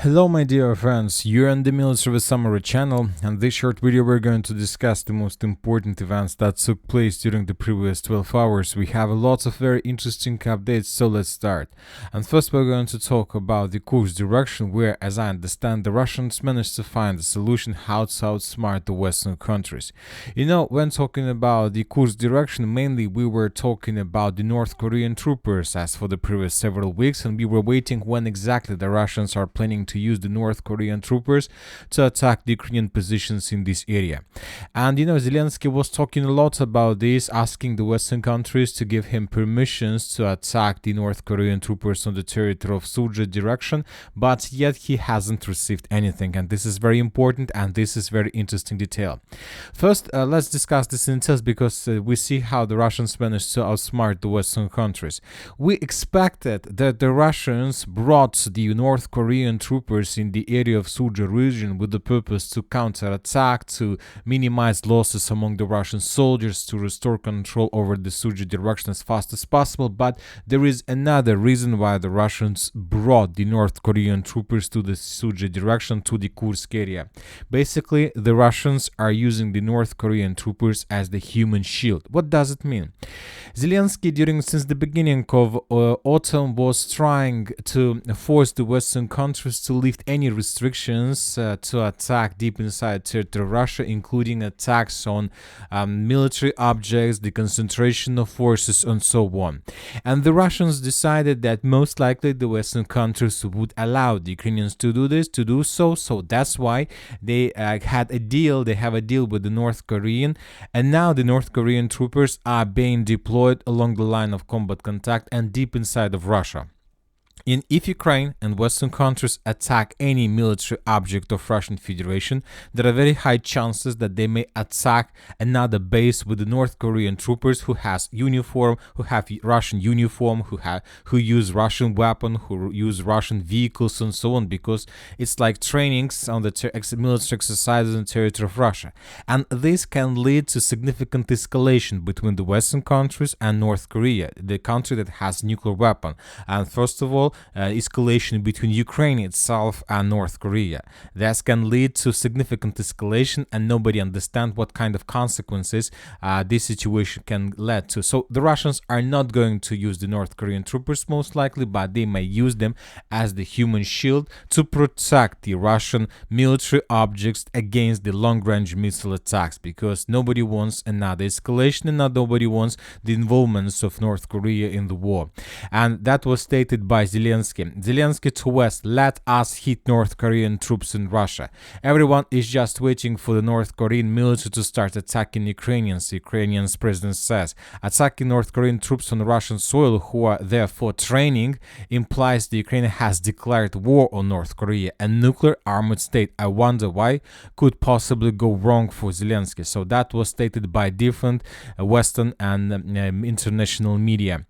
Hello my dear friends, you're on the Military Summary channel, and this short video we're going to discuss the most important events that took place during the previous 12 hours. We have lots of very interesting updates, so let's start. And first we're going to talk about the Kursk direction, where, as I understand, the Russians managed to find a solution how to outsmart the Western countries. You know, when talking about the Kursk direction, mainly we were talking about the North Korean troopers as for the previous several weeks, and we were waiting when exactly the Russians are planning to use the North Korean troopers to attack the Ukrainian positions in this area. And you know, Zelensky was talking a lot about this, asking the Western countries to give him permissions to attack the North Korean troopers on the territory of Sudzha direction, but yet he hasn't received anything, and this is very important and this is very interesting detail. First, let's discuss this in details because we see how the Russians managed to outsmart the Western countries. We expected that the Russians brought the North Korean troopers in the area of Sudzha region with the purpose to counterattack, to minimize losses among the Russian soldiers, to restore control over the Sudzha direction as fast as possible. But there is another reason why the Russians brought the North Korean troopers to the Sudzha direction, to the Kursk area. Basically, the Russians are using the North Korean troopers as the human shield. What does it mean? Zelensky, since the beginning of autumn, was trying to force the Western countries to lift any restrictions to attack deep inside territory of Russia, including attacks on military objects, the concentration of forces, and so on. And the Russians decided that most likely the Western countries would allow the Ukrainians to do so. So that's why they have a deal with the North Korean, and now the North Korean troopers are being deployed along the line of combat contact and deep inside of Russia. If Ukraine and Western countries attack any military object of Russian Federation, there are very high chances that they may attack another base with the North Korean troopers who have Russian uniform, who use Russian weapon, who use Russian vehicles and so on, because it's like trainings on the military exercises in the territory of Russia. And this can lead to significant escalation between the Western countries and North Korea, the country that has nuclear weapon. And first of all, escalation between Ukraine itself and North Korea. This can lead to significant escalation, and nobody understands what kind of consequences this situation can lead to. So the Russians are not going to use the North Korean troopers most likely, but they may use them as the human shield to protect the Russian military objects against the long-range missile attacks, because nobody wants another escalation and nobody wants the involvement of North Korea in the war. And that was stated by Zelensky to West: let us hit North Korean troops in Russia. Everyone is just waiting for the North Korean military to start attacking Ukrainians. Ukrainian's president says attacking North Korean troops on Russian soil who are there for training implies the Ukraine has declared war on North Korea, a nuclear armed state. I wonder why could possibly go wrong for Zelensky. So that was stated by different Western and international media.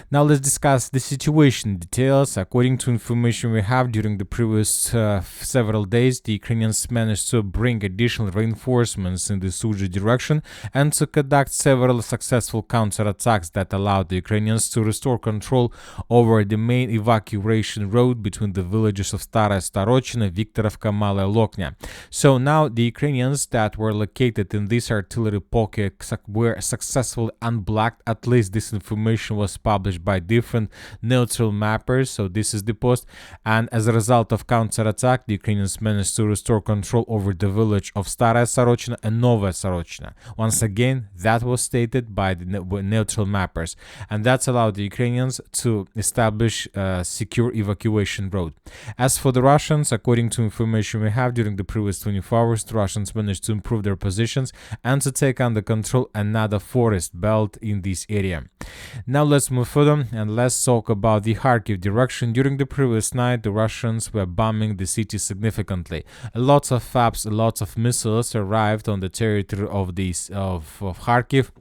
Now let's discuss the situation details. According to information we have, during the previous several days, the Ukrainians managed to bring additional reinforcements in the Sudzha direction and to conduct several successful counterattacks that allowed the Ukrainians to restore control over the main evacuation road between the villages of Staraya Starochina, Viktorovka, Malaya Loknya. So now the Ukrainians that were located in this artillery pocket were successfully unblocked. At least this information was published by different neutral mappers. So this is the post, and as a result of counterattack, the Ukrainians managed to restore control over the village of Staraya Sorochina and Novaya Sorochina. Once again, that was stated by the neutral mappers, and that's allowed the Ukrainians to establish a secure evacuation road. As for the Russians, according to information we have, during the previous 24 hours, the Russians managed to improve their positions and to take under control another forest belt in this area. Now let's move further and let's talk about the Kharkiv direction. During the previous night, the Russians were bombing the city significantly. Lots of FABs, lots of missiles arrived on the territory of Kharkiv.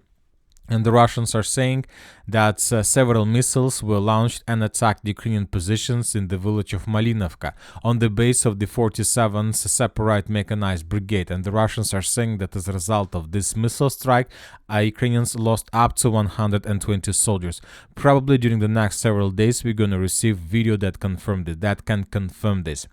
And the Russians are saying that several missiles were launched and attacked Ukrainian positions in the village of Malinovka on the base of the 47th Separate Mechanized Brigade. And the Russians are saying that as a result of this missile strike, Ukrainians lost up to 120 soldiers. Probably during the next several days, we're going to receive video that can confirm this.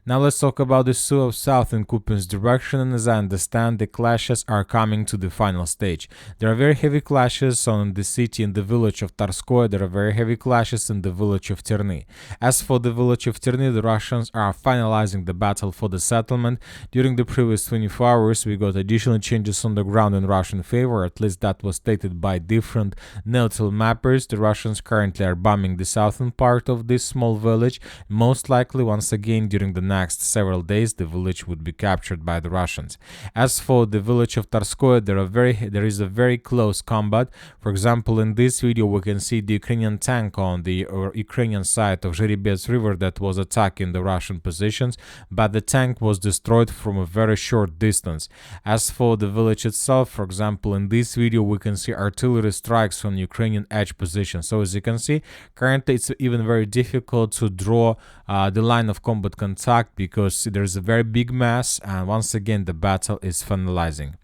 Now let's talk about the south in Kupyansk direction. And as I understand, the clashes are coming to the final stage. There are very heavy clashes on the city in the village of Tarskoye. There are very heavy clashes in the village of Terny. As for the village of Terny, the Russians are finalizing the battle for the settlement. During the previous 24 hours, we got additional changes on the ground in Russian favor. At least that was stated by different neutral mappers. The Russians currently are bombing the southern part of this small village. Most likely, once again, during the next several days, the village would be captured by the Russians. As for the village of Tarskoye, there is a very close combat. For example, in this video, we can see the Ukrainian tank on the Ukrainian side of Zherebets River that was attacking the Russian positions, but the tank was destroyed from a very short distance. As for the village itself, for example, in this video, we can see artillery strikes on Ukrainian edge position. So as you can see, currently it's even very difficult to draw the line of combat contact because there's a very big mass, and once again the battle is finalizing.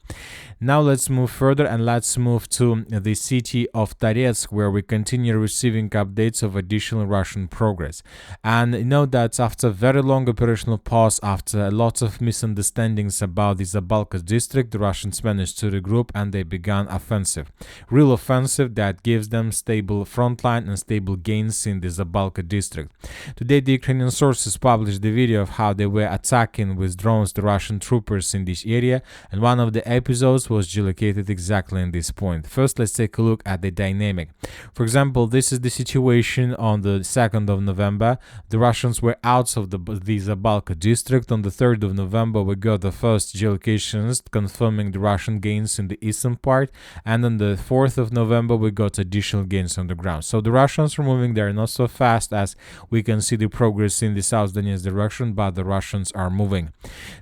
Now let's move further and let's move to the city of Toretsk, where we continue receiving updates of additional Russian progress. And you know that after a very long operational pause, after lots of misunderstandings about the Zaporizhzhia district, the Russians managed to regroup and they began offensive. Real offensive that gives them stable front line and stable gains in the Zaporizhzhia district. Today the Ukrainian sources published the video of how they were attacking with drones the Russian troopers in this area, and one of the episodes was geolocated exactly in this point. First, let's take a look at the dynamic. For example, this is the situation on the 2nd of November. The Russians were out of the Zaporizhzhia district. On the 3rd of November, we got the first geolocations confirming the Russian gains in the eastern part, and on the 4th of November, we got additional gains on the ground. So the Russians are moving there not so fast as we can see the progress in the South Donetsk direction, but the Russians are moving.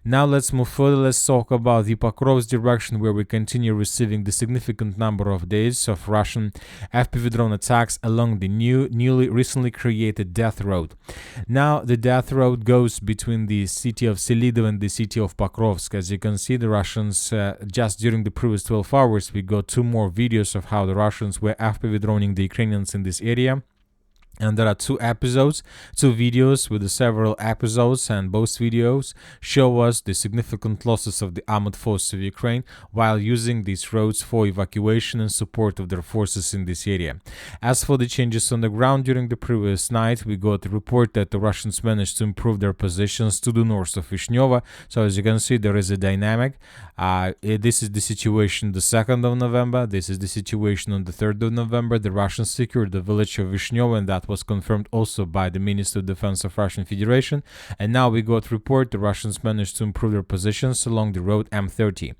Now let's move further. Let's talk about the Pokrovsk direction, where we continue receiving the significant number of days of Russian FPV drone attacks along the recently created death road. Now the death road goes between the city of Selidovo and the city of Pokrovsk. As you can see, the Russians just during the previous 12 hours, we got 2 more videos of how the Russians were FPV droning the Ukrainians in this area. And there are 2 videos with the several episodes, and both videos show us the significant losses of the armed forces of Ukraine while using these roads for evacuation and support of their forces in this area. As for the changes on the ground during the previous night, we got a report that the Russians managed to improve their positions to the north of Vishnyovo. So as you can see, there is a dynamic. This is the situation the 2nd of November. This is the situation on the 3rd of November. The Russians secured the village of Vishnyovo, and that was confirmed also by the Minister of Defense of Russian Federation. And now we got report the Russians managed to improve their positions along the road M30.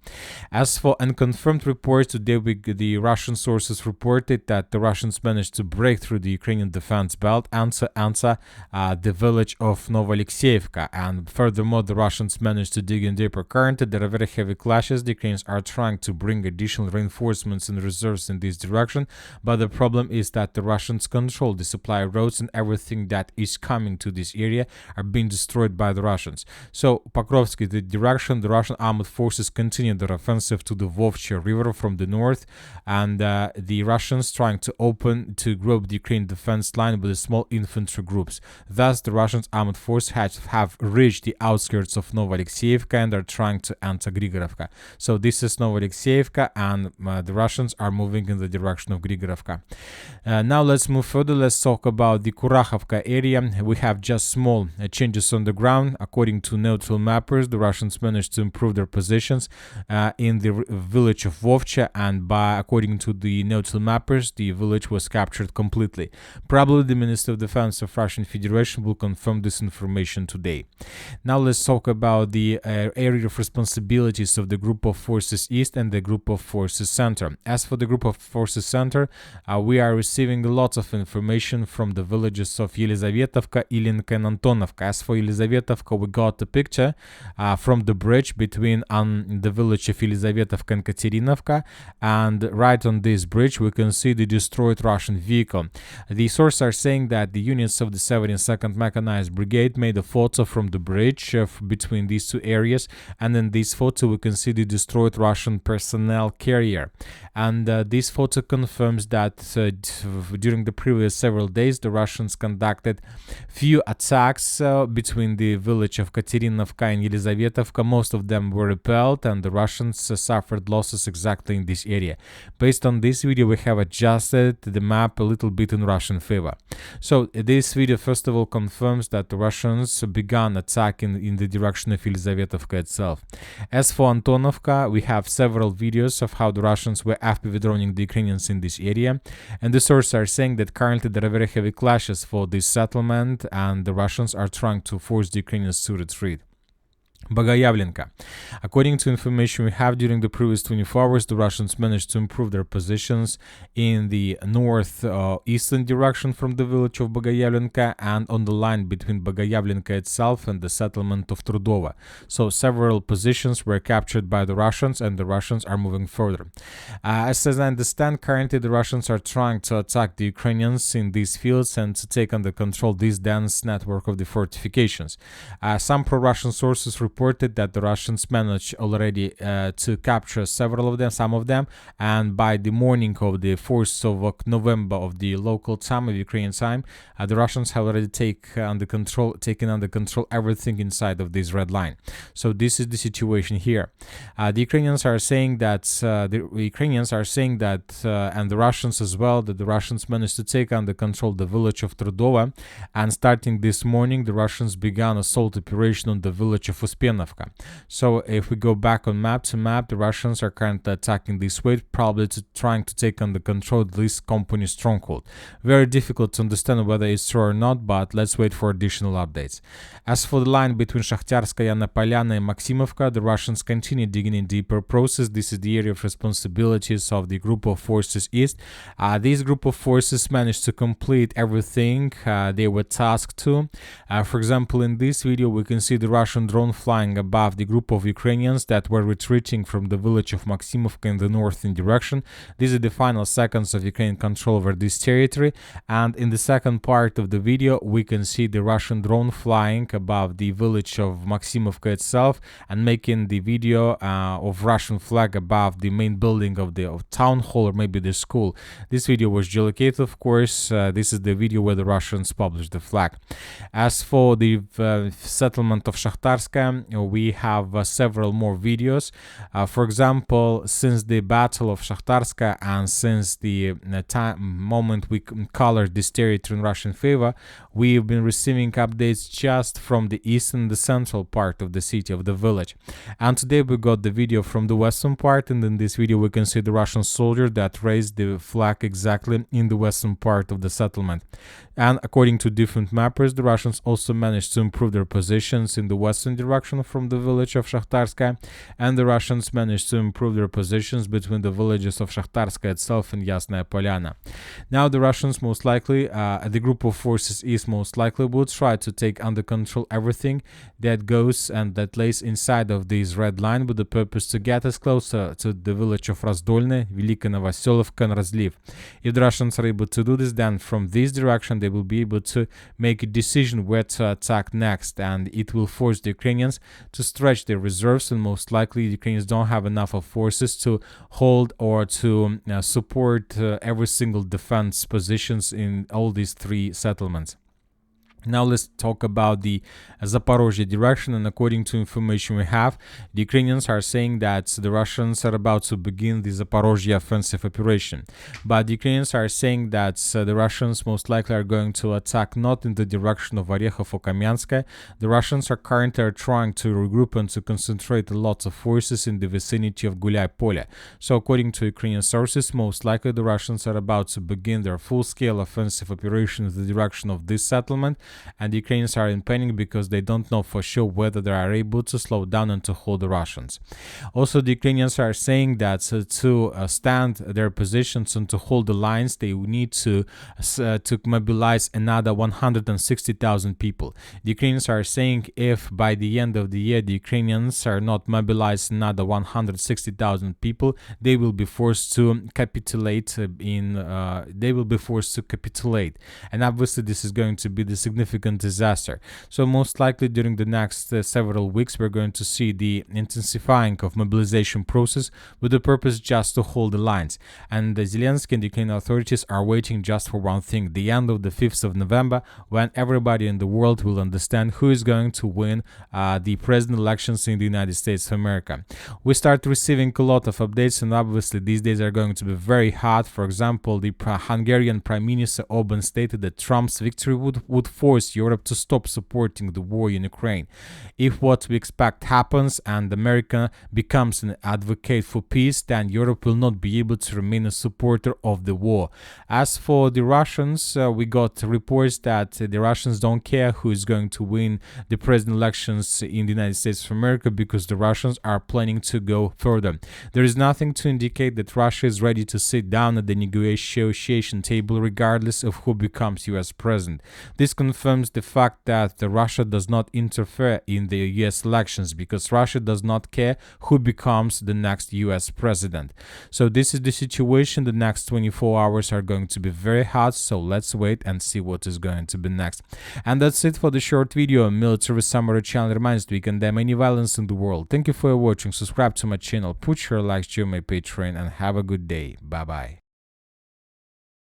As for unconfirmed reports, today the Russian sources reported that the Russians managed to break through the Ukrainian defense belt and enter the village of Novoalexeyevka. And furthermore, the Russians managed to dig in deeper. Currently, there are very heavy clashes. The Ukrainians are trying to bring additional reinforcements and reserves in this direction, but the problem is that the Russians control the supply roads, and everything that is coming to this area are being destroyed by the Russians. So Pokrovsk is the direction. The Russian armed forces continue their offensive to the Vuhledar river from the north, and the Russians trying to group the Ukrainian defense line with small infantry groups. Thus, the Russian armed forces have reached the outskirts of Novoalexeyevka and are trying to enter Grigorovka. So this is Novoalexeyevka, and the Russians are moving in the direction of Grigorovka. Now let's move further. Let's talk about the Kurakhove area. We have just small changes on the ground. According to neutral mappers, the Russians managed to improve their positions in the village of Vovcha, and according to the neutral mappers, the village was captured completely. Probably the Minister of Defense of Russian Federation will confirm this information today. Now let's talk about the area of responsibilities of the Group of Forces East and the Group of Forces Center. As for the Group of Forces Center, we are receiving lots of information from the villages of Yelizavetovka, Ilinka, and Antonovka. As for Yelizavetovka, we got a picture from the bridge between the village of Yelizavetovka and Katerinovka, and right on this bridge we can see the destroyed Russian vehicle. The sources are saying that the units of the 72nd Mechanized Brigade made a photo from the bridge between these two areas, and in this photo we can see the destroyed Russian personnel carrier. And this photo confirms that during the previous several days the Russians conducted few attacks between the village of Katerinovka and Yelizavetovka. Most of them were repelled, and the Russians suffered losses exactly in this area. Based on this video, we have adjusted the map a little bit in Russian favor. So this video first of all confirms that the Russians began attacking in the direction of Yelizavetovka itself. As for Antonovka, we have several videos of how the Russians were after withdrawing the Ukrainians in this area, and the sources are saying that currently there are very heavy clashes for this settlement, and the Russians are trying to force the Ukrainians to retreat. Bogoyavlenka. According to information we have, during the previous 24 hours, the Russians managed to improve their positions in the north-eastern direction from the village of Bogoyavlenka and on the line between Bogoyavlenka itself and the settlement of Trudovo. So several positions were captured by the Russians, and the Russians are moving further. As I understand, currently the Russians are trying to attack the Ukrainians in these fields and to take under control this dense network of the fortifications. Some pro-Russian sources reported that the Russians managed already to capture some of them, and by the morning of the 4th of November of the local time, of Ukrainian time, the Russians have already taken under control everything inside of this red line. So this is the situation here. The Ukrainians are saying that and the Russians as well, that the Russians managed to take under control the village of Trudovo, and starting this morning the Russians began assault operation on the village of Kupyansk. So if we go back on map to map, the Russians are currently attacking this way, probably trying to take under control this company stronghold. Very difficult to understand whether it's true or not, but let's wait for additional updates. As for the line between Shakhtarskaya, Napolyana and Maximovka, the Russians continue digging in deeper process. This is the area of responsibilities of the group of forces East. This group of forces managed to complete everything they were tasked to. For example, in this video we can see the Russian drone flying above the group of Ukrainians that were retreating from the village of Maximovka in the northern direction. These are the final seconds of Ukrainian control over this territory, and in the second part of the video we can see the Russian drone flying above the village of Maximovka itself and making the video of Russian flag above the main building of the town hall, or maybe the school. This video was geolocated, of course. This is the video where the Russians published the flag. As for the settlement of Shakhtarska, we have several more videos. For example, since the Battle of Shakhtarska and since the moment we colored this territory in Russian favor, we've been receiving updates just from the east and the central part of the city, of the village. And today we got the video from the western part, and in this video we can see the Russian soldier that raised the flag exactly in the western part of the settlement. And according to different mappers, the Russians also managed to improve their positions in the western direction from the village of Shakhtarska, and the Russians managed to improve their positions between the villages of Shakhtarska itself and Yasnaya Polyana. Now the Russians most likely, the group of forces East most likely will try to take under control everything that goes and that lays inside of this red line, with the purpose to get as closer to the village of Razdolne, Velika Novoselovka and Razliv. If the Russians are able to do this, then from this direction they will be able to make a decision where to attack next, and it will force the Ukrainians to stretch their reserves, and most likely the Ukrainians don't have enough of forces to hold or to support every single defense positions in all these three settlements. Now let's talk about the Zaporizhzhia direction, and according to information we have, the Ukrainians are saying that the Russians are about to begin the Zaporizhzhia offensive operation. But the Ukrainians are saying that the Russians most likely are going to attack not in the direction of Orekhov or Kupyansk. The Russians are currently trying to regroup and to concentrate lots of forces in the vicinity of Gulay Pole. So according to Ukrainian sources, most likely the Russians are about to begin their full-scale offensive operation in the direction of this settlement, and the Ukrainians are in panic because they don't know for sure whether they are able to slow down and to hold the Russians. Also, the Ukrainians are saying that to stand their positions and to hold the lines, they need to mobilize another 160,000 people. The Ukrainians are saying if by the end of the year the Ukrainians are not mobilized another 160,000 people, they will be forced to capitulate. They will be forced to capitulate, and obviously this is going to be the significant disaster. So most likely during the next several weeks we're going to see the intensifying of mobilization process with the purpose just to hold the lines. And Zelensky and the Ukrainian authorities are waiting just for one thing: the end of the 5th of November, when everybody in the world will understand who is going to win the president elections in the United States of America. We start receiving a lot of updates, and obviously these days are going to be very hot. For example, the Hungarian Prime Minister Orban stated that Trump's victory would force Europe to stop supporting the war in Ukraine. If what we expect happens and America becomes an advocate for peace, then Europe will not be able to remain a supporter of the war. As for the Russians, we got reports that the Russians don't care who is going to win the president elections in the United States of America, because the Russians are planning to go further. There is nothing to indicate that Russia is ready to sit down at the negotiation table regardless of who becomes US president. This confirms the fact that Russia does not interfere in the US elections, because Russia does not care who becomes the next US president. So this is the situation. The next 24 hours are going to be very hot, so let's wait and see what is going to be next. And that's it for the short video. Military Summary channel reminds you, we condemn any violence in the world. Thank you for watching. Subscribe to my channel, put your likes, join my Patreon, and have a good day. Bye bye.